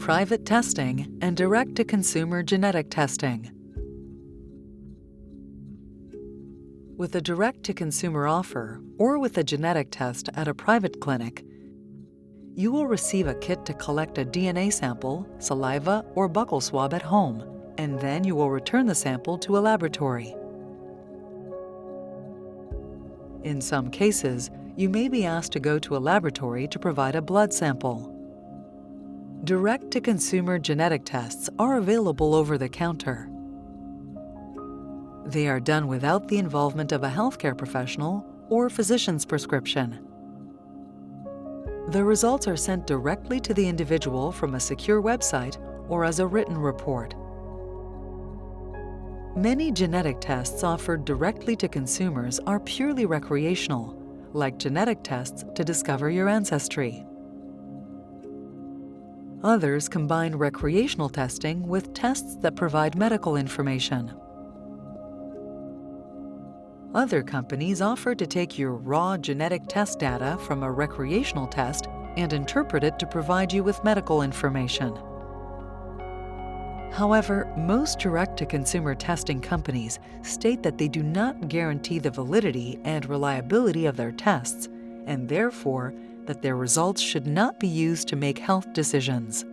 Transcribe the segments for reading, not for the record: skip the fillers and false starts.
private testing and direct-to-consumer genetic testing. With a direct-to-consumer offer or with a genetic test at a private clinic, you will receive a kit to collect a DNA sample, saliva, or buccal swab at home, and then you will return the sample to a laboratory. In some cases, you may be asked to go to a laboratory to provide a blood sample. Direct-to-consumer genetic tests are available over the counter. They are done without the involvement of a healthcare professional or physician's prescription. The results are sent directly to the individual from a secure website or as a written report. Many genetic tests offered directly to consumers are purely recreational, like genetic tests to discover your ancestry. Others combine recreational testing with tests that provide medical information. Other companies offer to take your raw genetic test data from a recreational test and interpret it to provide you with medical information. However, most direct-to-consumer testing companies state that they do not guarantee the validity and reliability of their tests, and therefore that their results should not be used to make health decisions.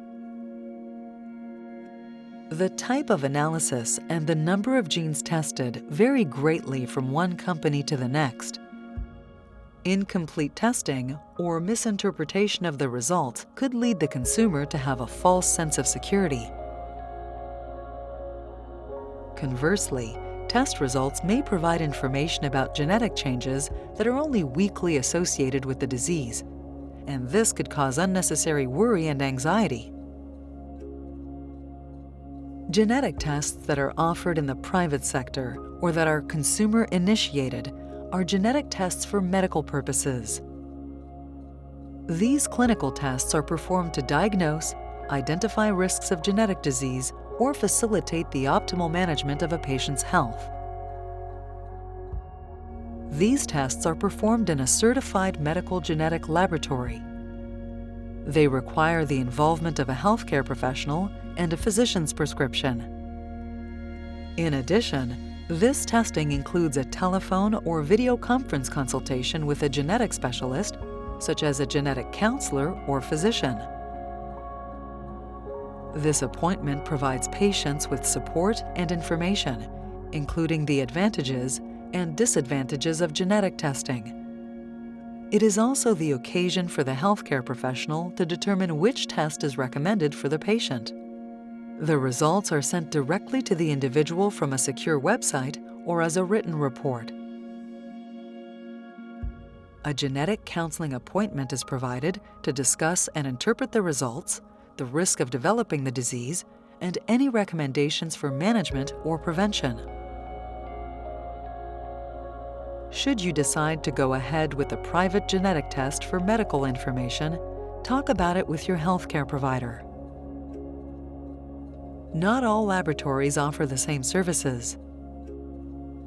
The type of analysis and the number of genes tested vary greatly from one company to the next. Incomplete testing or misinterpretation of the results could lead the consumer to have a false sense of security. Conversely, test results may provide information about genetic changes that are only weakly associated with the disease, and this could cause unnecessary worry and anxiety. Genetic tests that are offered in the private sector or that are consumer-initiated are genetic tests for medical purposes. These clinical tests are performed to diagnose, identify risks of genetic disease, or facilitate the optimal management of a patient's health. These tests are performed in a certified medical genetic laboratory. They require the involvement of a healthcare professional and a physician's prescription. In addition, this testing includes a telephone or video conference consultation with a genetic specialist, such as a genetic counselor or physician. This appointment provides patients with support and information, including the advantages and disadvantages of genetic testing. It is also the occasion for the healthcare professional to determine which test is recommended for the patient. The results are sent directly to the individual from a secure website or as a written report. A genetic counseling appointment is provided to discuss and interpret the results, the risk of developing the disease, and any recommendations for management or prevention. Should you decide to go ahead with a private genetic test for medical information, talk about it with your healthcare provider. Not all laboratories offer the same services.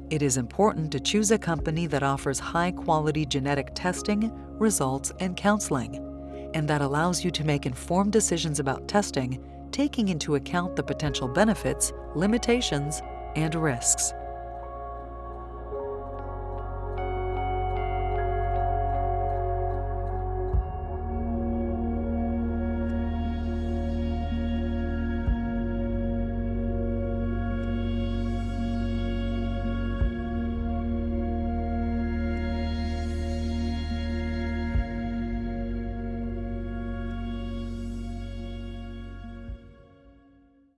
It is important to choose a company that offers high-quality genetic testing, results, and counseling, and that allows you to make informed decisions about testing, taking into account the potential benefits, limitations, and risks.